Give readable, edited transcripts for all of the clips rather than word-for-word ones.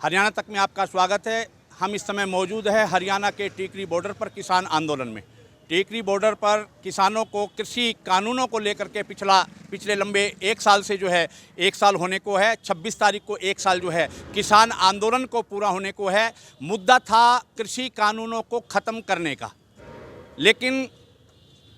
हरियाणा तक में आपका स्वागत है। हम इस समय मौजूद है हरियाणा के टीकरी बॉर्डर पर किसान आंदोलन में। टीकरी बॉर्डर पर किसानों को कृषि कानूनों को लेकर के पिछले लंबे एक साल से जो है, एक साल होने को है। 26 तारीख को एक साल जो है किसान आंदोलन को पूरा होने को है। मुद्दा था कृषि कानूनों को ख़त्म करने का, लेकिन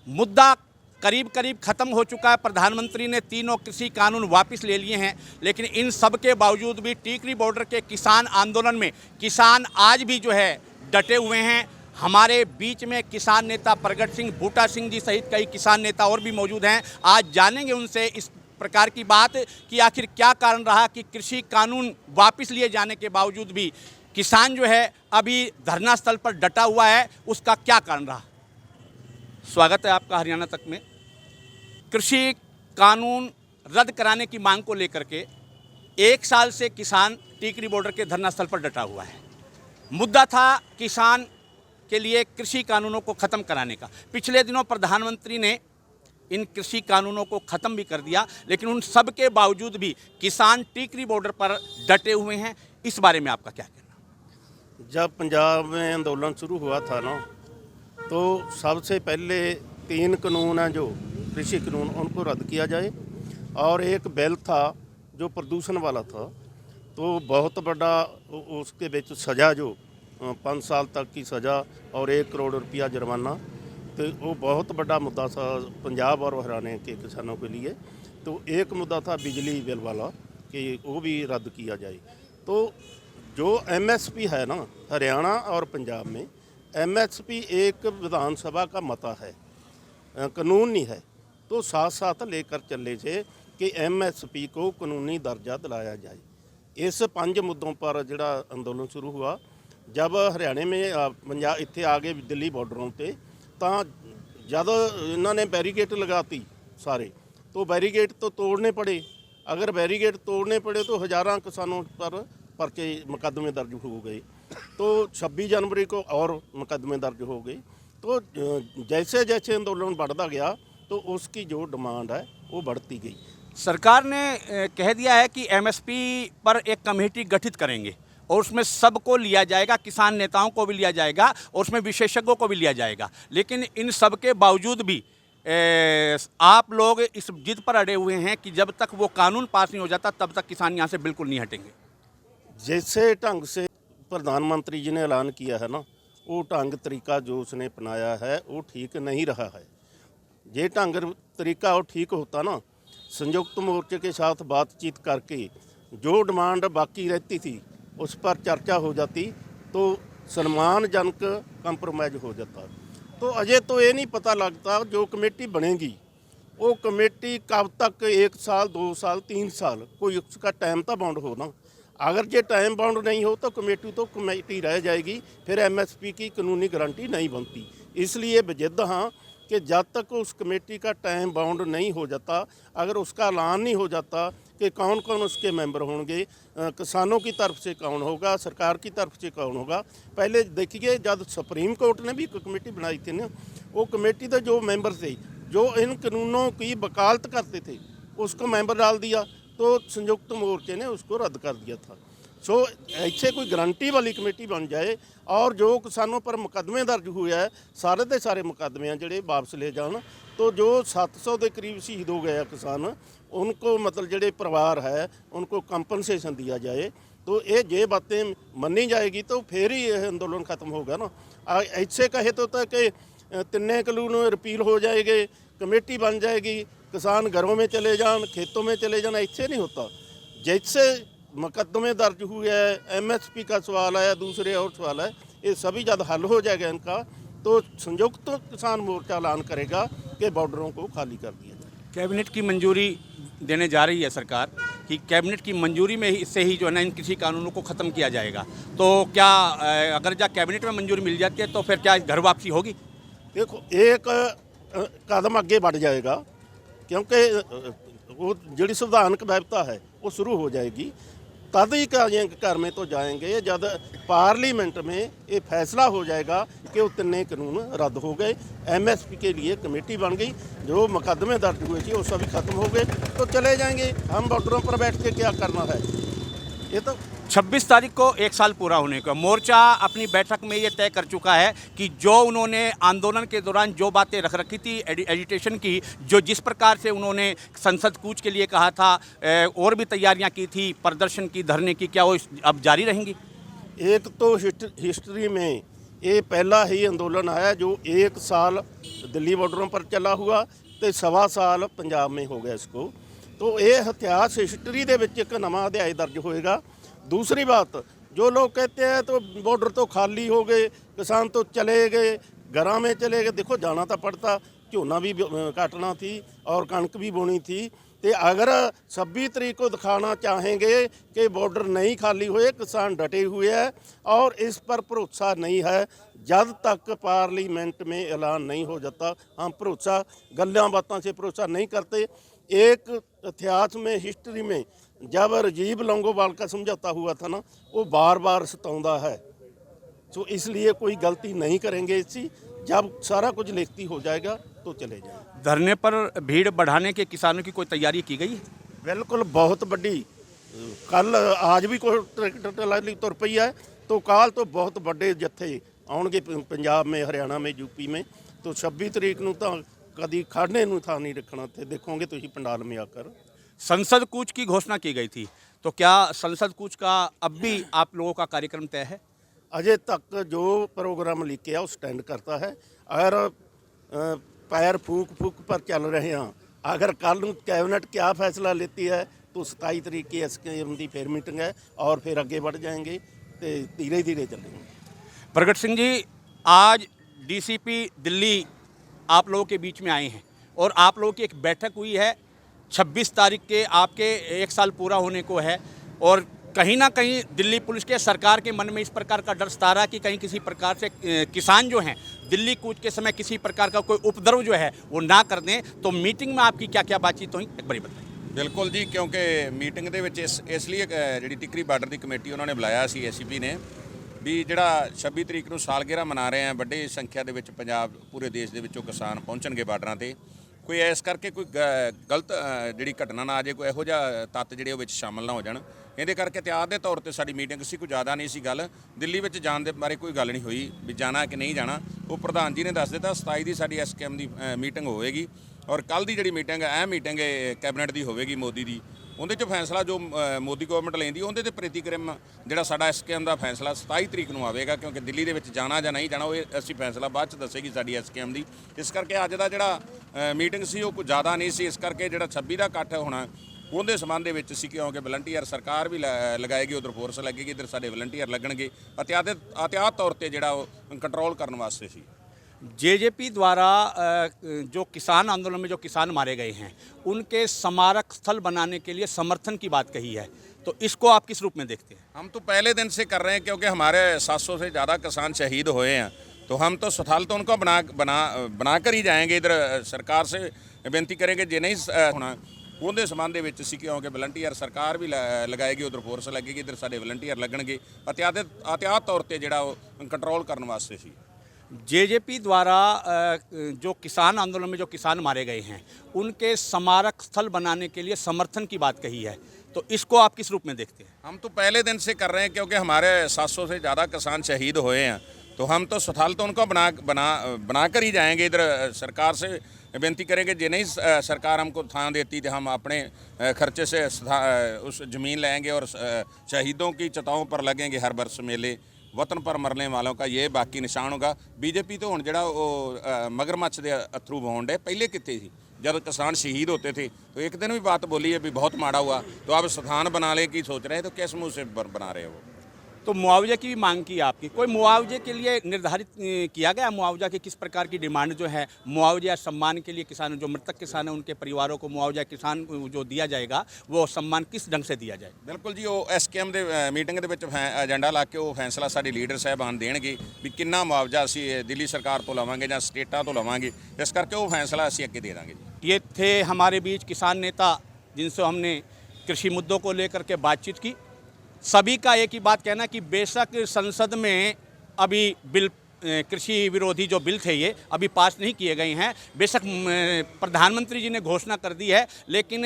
मुद्दा करीब करीब ख़त्म हो चुका है। प्रधानमंत्री ने तीनों कृषि कानून वापस ले लिए हैं, लेकिन इन सब के बावजूद भी टीकरी बॉर्डर के किसान आंदोलन में किसान आज भी जो है डटे हुए हैं। हमारे बीच में किसान नेता प्रगट सिंह, बूटा सिंह जी सहित कई किसान नेता और भी मौजूद हैं। आज जानेंगे उनसे इस प्रकार की बात कि आखिर क्या कारण रहा कि कृषि कानून वापस लिए जाने के बावजूद भी किसान जो है अभी धरना स्थल पर डटा हुआ है। उसका क्या कारण रहा। स्वागत है आपका हरियाणा तक में। कृषि कानून रद्द कराने की मांग को लेकर के एक साल से किसान टीकरी बॉर्डर के धरना स्थल पर डटा हुआ है। मुद्दा था किसान के लिए कृषि कानूनों को ख़त्म कराने का। पिछले दिनों प्रधानमंत्री ने इन कृषि कानूनों को ख़त्म भी कर दिया, लेकिन उन सब के बावजूद भी किसान टीकरी बॉर्डर पर डटे हुए हैं। इस बारे में आपका क्या कहना। जब पंजाब में आंदोलन शुरू हुआ था ना, तो सबसे पहले 3 कानून हैं जो कृषि कानून, उनको रद्द किया जाए। और एक बिल था जो प्रदूषण वाला था, तो बहुत बड़ा उसके बीच सज़ा जो 5 साल तक की सज़ा और 1 करोड़ रुपया जुर्माना, तो वो बहुत बड़ा मुद्दा था पंजाब और हरियाणा के किसानों के लिए। तो एक मुद्दा था बिजली बिल वाला कि वो भी रद्द किया जाए। तो जो MSP है ना, हरियाणा और पंजाब में MSP एक विधानसभा का मता है, कानून नहीं है। तो साथ साथ लेकर चले थे कि MSP को कानूनी दर्जा दिलाया जाए। इस 5 मुद्दों पर जिहड़ा अंदोलन शुरू हुआ, जब हरियाणे में पंजाब इत्थे आ गए दिल्ली बॉर्डरों पे, तो जब इन्होंने बैरीगेट लगाती सारे, तो बैरीगेट तो तोड़ने पड़े। अगर बैरीगेट तोड़ने पड़े तो हज़ारों किसानों पर पर्चे मुकदमे दर्ज हो गए। तो 26 जनवरी को और मुकदमे दर्ज हो गए। तो जैसे जैसे आंदोलन बढ़ता गया तो उसकी जो डिमांड है वो बढ़ती गई। सरकार ने कह दिया है कि MSP पर एक कमेटी गठित करेंगे और उसमें सबको लिया जाएगा, किसान नेताओं को भी लिया जाएगा और उसमें विशेषज्ञों को भी लिया जाएगा। लेकिन इन सब के बावजूद भी आप लोग इस जिद पर अड़े हुए हैं कि जब तक वो कानून पास नहीं हो जाता तब तक किसान यहाँ से बिल्कुल नहीं हटेंगे। जैसे ढंग से प्रधानमंत्री जी ने ऐलान किया है ना, वो ढंग तरीका जो उसने अपनाया है वो ठीक नहीं रहा है। ये ढंग तरीका वो ठीक होता ना, संयुक्त मोर्चे के साथ बातचीत करके जो डिमांड बाकी रहती थी उस पर चर्चा हो जाती, तो सम्मानजनक कंप्रोमाइज़ हो जाता। तो अजय तो ये नहीं पता लगता जो कमेटी बनेगी वो कमेटी कब तक, 1 साल 2 साल 3 साल, कोई उसका टाइम तो बाउंड हो ना। अगर ये टाइम बाउंड नहीं हो तो कमेटी रह जाएगी, फिर MSP की कानूनी गारंटी नहीं बनती। इसलिए जिद हाँ कि जब तक उस कमेटी का टाइम बाउंड नहीं हो जाता, अगर उसका ऐलान नहीं हो जाता कि कौन कौन उसके मेंबर होंगे, किसानों की तरफ से कौन होगा, सरकार की तरफ से कौन होगा। पहले देखिए जब सुप्रीम कोर्ट ने भी एक कमेटी बनाई थी ना, वो कमेटी के जो मेंबर थे जो इन कानूनों की वकालत करते थे उसको मेंबर डाल दिया, तो संयुक्त मोर्चे ने उसको रद्द कर दिया था। सो ऐसे कोई गारंटी वाली कमेटी बन जाए और जो किसानों पर मुकदमे दर्ज हुए हैं सारे के सारे मुकदमे हैं जोड़े वापस ले जान। तो जो 700 के करीब शहीद हो गए किसान, उनको मतलब जोड़े परिवार है उनको कंपनसेशन दिया जाए। तो ये बातें मनी जाएगी तो फिर ही यह आंदोलन ख़त्म होगा ना। ऐसे कहे तो कि 3 कानून रिपील हो जाएंगे, कमेटी बन जाएगी, किसान घरों में चले जान, खेतों में चले जाना, ऐसे नहीं होता। जैसे मुकदमे दर्ज हुए हैं, MSP का सवाल है, दूसरे और सवाल है, ये सभी जब हल हो जाएगा इनका, तो संयुक्त किसान मोर्चा ऐलान करेगा कि बॉर्डरों को खाली कर दिया जाए। कैबिनेट की मंजूरी देने जा रही है सरकार कि कैबिनेट की मंजूरी में से ही जो है ना इन कृषि कानूनों को ख़त्म किया जाएगा। तो क्या अगर जब कैबिनेट में मंजूरी मिल जाती है तो फिर क्या घर वापसी होगी। देखो एक कदम आगे बढ़ जाएगा, क्योंकि वो जी संविधानक व्यवस्था है वो शुरू हो जाएगी। तद ही घर में तो जाएंगे जब पार्लियामेंट में ये फैसला हो जाएगा कि वो 3 कानून रद्द हो गए, MSP के लिए कमेटी बन गई, जो मुकदमे दर्ज हुए थे वो सभी खत्म हो गए, तो चले जाएंगे। हम बॉर्डरों पर बैठ के क्या करना है। ये तो 26 तारीख को एक साल पूरा होने का मोर्चा अपनी बैठक में ये तय कर चुका है कि जो उन्होंने आंदोलन के दौरान जो बातें रख रखी थी एजिटेशन की, जो जिस प्रकार से उन्होंने संसद कूच के लिए कहा था और भी तैयारियां की थी प्रदर्शन की, धरने की, क्या वो अब जारी रहेंगी? एक तो हिस्ट्री में ये पहला ही अंदोलन है जो एक साल दिल्ली बॉर्डरों पर चला हुआ तो 1.25 साल पंजाब में हो गया इसको। तो ये इतिहास हिस्ट्री ਦੇ ਵਿੱਚ ਇੱਕ ਨਵਾਂ ਅਧਿਆਇ दर्ज होएगा। दूसरी बात, जो लोग कहते हैं तो बॉर्डर तो खाली हो गए, किसान तो चले गए, घरों में चले गए, देखो जाना तो पड़ता, झोना भी काटना थी और कणक भी बोनी थी। तो अगर 26 तरीक को दिखाना चाहेंगे कि बॉर्डर नहीं खाली हुए, किसान डटे हुए हैं और इस पर भरोसा नहीं है जब तक पार्लियामेंट में ऐलान नहीं हो जाता। हम भरोसा गल्लां बातों से भरोसा नहीं करते। एक इतिहास में हिस्ट्री में जब राजीव लौंगोवाल का समझौता हुआ था ना, वो बार बार सताਉਂਦਾ है। तो इसलिए कोई गलती नहीं करेंगे इसकी, जब सारा कुछ लिखती हो जाएगा तो चले जाएंगे। धरने पर भीड़ बढ़ाने के किसानों की कोई तैयारी की गई है? बिल्कुल बहुत बड़ी, कल आज भी कोई ट्रैक्टर ट्राली तुर पई है, तो काल तो बहुत बड़े जत्थे आउणगे पंजाब में, हरियाणा में, यूपी में। तो 26 तरीक ਨੂੰ ਤਾਂ कभी खाने ਨੂੰ ਥਾਂ नहीं रखना थे, देखोगे तुम पंडाल में आकर। संसद कूच की घोषणा की गई थी, तो क्या संसद कूच का अब भी आप लोगों का कार्यक्रम तय है? अजय तक जो प्रोग्राम लिखे है वो स्टैंड करता है। अगर पैर फूक फूक पर चल रहे हैं, अगर कल कैबिनेट क्या फैसला लेती है तो 27 तरीक की SKM की फिर मीटिंग है और फिर आगे बढ़ जाएंगे, तो धीरे धीरे चलेंगे। प्रगट सिंह जी, आज DCP दिल्ली आप लोगों के बीच में आए हैं और आप लोगों की एक बैठक हुई है। 26 तारीख के आपके एक साल पूरा होने को है और कहीं ना कहीं दिल्ली पुलिस के, सरकार के मन में इस प्रकार का डर सता रहा कि कहीं किसी प्रकार से किसान जो हैं दिल्ली कूच के समय किसी प्रकार का कोई उपद्रव जो है वो ना कर दें। तो मीटिंग में आपकी क्या क्या बातचीत हुई, एक बार बताइए। ਬਿਲਕੁਲ ਜੀ, ਕਿਉਂਕਿ ਮੀਟਿੰਗ ਦੇ ਵਿੱਚ ਇਸ ਲਈ ਜਿਹੜੀ ਟਿਕਰੀ ਬਾਰਡਰ ਦੀ ਕਮੇਟੀ ਉਹਨਾਂ ਨੇ ਬੁਲਾਇਆ ਸੀ ACP ਨੇ, ਵੀ ਜਿਹੜਾ 26 ਤਰੀਕ ਨੂੰ ਸਾਲਗਿਰਾ ਮਨਾ ਰਹੇ ਆ, ਵੱਡੀ ਸੰਖਿਆ ਦੇ ਵਿੱਚ ਪੰਜਾਬ ਪੂਰੇ ਦੇਸ਼ ਦੇ ਵਿੱਚੋਂ ਕਿਸਾਨ ਪਹੁੰਚਣਗੇ ਬਾਰਡਰਾਂ ਤੇ, ਕੋਈ ਇਸ ਕਰਕੇ ਕੋਈ ਗਲਤ ਜਿਹੜੀ ਘਟਨਾ ਨਾ ਆ ਜੇ, ਕੋਈ ਇਹੋ ਜਿਹਾ ਤੱਤ ਜਿਹੜੇ ਉਹ ਵਿੱਚ ਸ਼ਾਮਲ ਨਾ ਹੋ ਜਾਣ। ਇਹਦੇ ਕਰਕੇ ਇਤਿਹਾਸ ਦੇ ਤੌਰ ਤੇ ਸਾਡੀ ਮੀਟਿੰਗ ਸੀ, ਕੋਈ ਜ਼ਿਆਦਾ ਨਹੀਂ ਸੀ ਗੱਲ। ਦਿੱਲੀ ਵਿੱਚ ਜਾਣ ਦੇ ਬਾਰੇ ਕੋਈ ਗੱਲ ਨਹੀਂ ਹੋਈ ਵੀ ਜਾਣਾ ਕਿ ਨਹੀਂ ਜਾਣਾ, ਉਹ ਪ੍ਰਧਾਨ ਜੀ ਨੇ ਦੱਸ ਦਿੱਤਾ। 27 ਦੀ ਸਾਡੀ SKM ਦੀ ਮੀਟਿੰਗ ਹੋਵੇਗੀ ਔਰ ਕੱਲ ਦੀ ਜਿਹੜੀ ਮੀਟਿੰਗ ਹੈ ਇਹ ਮੀਟਿੰਗ ਕੈਬਨਿਟ ਦੀ ਹੋਵੇਗੀ ਮੋਦੀ ਦੀ। ਉਹਦੇ 'ਚ ਫੈਸਲਾ ਜੋ ਮੋਦੀ ਗਵਰਨਮੈਂਟ ਲੈਂਦੀ ਉਹਦੇ 'ਤੇ ਪ੍ਰਤੀਕਰਮ ਜਿਹੜਾ ਸਾਡਾ SKM ਦਾ ਫੈਸਲਾ 27 ਤਰੀਕ ਨੂੰ ਆਵੇਗਾ, ਕਿਉਂਕਿ ਦਿੱਲੀ ਦੇ ਵਿੱਚ ਜਾਣਾ ਜਾਂ ਨਹੀਂ ਜਾਣਾ ਉਹ ਅਸੀਂ ਫੈਸਲਾ ਬਾਅਦ 'ਚ ਦੱਸੇਗੀ ਸਾਡੀ SKM ਦੀ। ਇਸ ਕਰਕੇ ਅੱਜ ਦਾ ਜਿਹੜਾ ਮੀਟਿੰਗ ਸੀ ਉਹ ਕੋਈ ਜ਼ਿਆਦਾ ਨਹੀਂ ਸੀ, ਇਸ ਕਰਕੇ ਜਿਹੜਾ 26 ਦਾ ਇਕੱਠ ਹੋਣਾ ਉਹਦੇ ਸੰਬੰਧ ਦੇ ਵਿੱਚ ਸੀ, ਕਿਉਂਕਿ ਵਲੰਟੀਅਰ ਸਰਕਾਰ ਵੀ ਲਗਾਏਗੀ, ਉਧਰ ਫੋਰਸ ਲੱਗੇਗੀ, ਇੱਧਰ ਸਾਡੇ ਵਲੰਟੀਅਰ ਲੱਗਣਗੇ। ਅਹਤਿਆਤ ਤੌਰ ਤੇ ਜਿਹੜਾ ਉਹ ਕੰਟਰੋਲ ਕਰਨ ਵਾਸਤੇ ਸੀ। JJP द्वारा जो किसान आंदोलन में जो किसान मारे गए हैं उनके स्मारक स्थल बनाने के लिए समर्थन की बात कही है, तो इसको आप किस रूप में देखते हैं? हम तो पहले दिन से कर रहे हैं, क्योंकि हमारे 700 से ज़्यादा किसान शहीद हुए हैं, तो हम तो स्थल तो उनको बना कर ही जाएंगे। इधर सरकार से बेनती करेंगे जे नहीं होना ਉਹਦੇ ਸੰਬੰਧ ਦੇ ਵਿੱਚ ਸੀ, ਕਿਉਂਕਿ ਵਲੰਟੀਅਰ ਸਰਕਾਰ ਵੀ ਲਗਾਏਗੀ, ਉਧਰ ਫੋਰਸ ਲੱਗੇਗੀ, ਇੱਧਰ ਸਾਡੇ ਵਲੰਟੀਅਰ ਲੱਗਣਗੇ। ਅਹਤਿਆਤ ਤੌਰ ਤੇ ਜਿਹੜਾ ਉਹ ਕੰਟਰੋਲ ਕਰਨ ਵਾਸਤੇ ਸੀ। JJP द्वारा जो किसान आंदोलन में जो किसान मारे गए हैं उनके स्मारक स्थल बनाने के लिए समर्थन की बात कही है, तो इसको आप किस रूप में देखते हैं? हम तो पहले दिन से कर रहे हैं, क्योंकि हमारे 700 से ज़्यादा किसान शहीद हुए हैं, तो हम तो स्थल तो उनको बना कर ही जाएंगे। इधर सरकार से बेनती करेंगे जे नहीं सरकार हमको थां देती तो हम अपने खर्चे से उस ज़मीन लेंगे और शहीदों की चिताओं पर लगेंगे हर वर्ष मेले। वतन पर मरने वालों का ये बाकी निशान होगा। बीजेपी तो हुण जिहड़ा वो मगरमच्छ दे अथरू वहाउण डे, पहले कित्थे सी जब किसान शहीद होते थे, तो एक दिन भी बात बोली है भी बहुत माड़ा हुआ, तो अब स्थान बना ले की सोच रहे हैं, तो किस मुँह से बना रहे हो वो? तो मुआवजे की भी मांग की आपकी, कोई मुआवजे के लिए निर्धारित किया गया? मुआवजा की किस प्रकार की डिमांड जो है, मुआवजा सम्मान के लिए किसान जो मृतक किसान हैं उनके परिवारों को मुआवजा किसान जो दिया जाएगा वो सम्मान किस ढंग से दिया जाए? बिल्कुल जी, वो SKM ਦੇ ਮੀਟਿੰਗ ਦੇ ਵਿੱਚ ਏਜੰਡਾ ਲਾ ਕੇ ਉਹ ਫੈਸਲਾ ਸਾਡੇ ਲੀਡਰ ਸਾਹਿਬਾਨ ਦੇਣਗੇ ਵੀ ਕਿੰਨਾ ਮੁਆਵਜ਼ਾ ਅਸੀਂ ਦਿੱਲੀ ਸਰਕਾਰ ਤੋਂ ਲਵਾਂਗੇ ਜਾਂ ਸਟੇਟਾਂ ਤੋਂ ਲਵਾਂਗੇ। ਇਸ ਕਰਕੇ ਉਹ ਫੈਸਲਾ ਅਸੀਂ ਅੱਗੇ ਦੇ ਦਾਂਗੇ ਜੀ। ये थे हमारे बीच किसान नेता जिनसे हमने कृषि मुद्दों को लेकर के बातचीत की। सभी का एक ही बात कहना कि बेशक संसद में अभी बिल कृषि विरोधी जो बिल थे ये अभी पास नहीं किए गए हैं। बेशक प्रधानमंत्री जी ने घोषणा कर दी है, लेकिन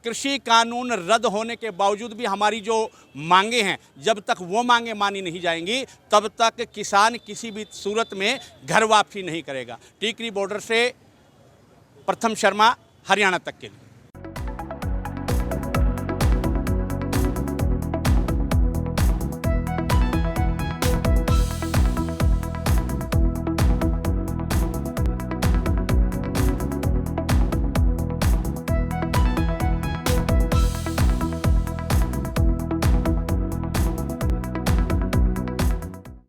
कृषि कानून रद्द होने के बावजूद भी हमारी जो मांगे हैं, जब तक वो मांगे मानी नहीं जाएंगी तब तक किसान किसी भी सूरत में घर वापसी नहीं करेगा। टीकरी बॉर्डर से प्रथम शर्मा, हरियाणा तक के लिए।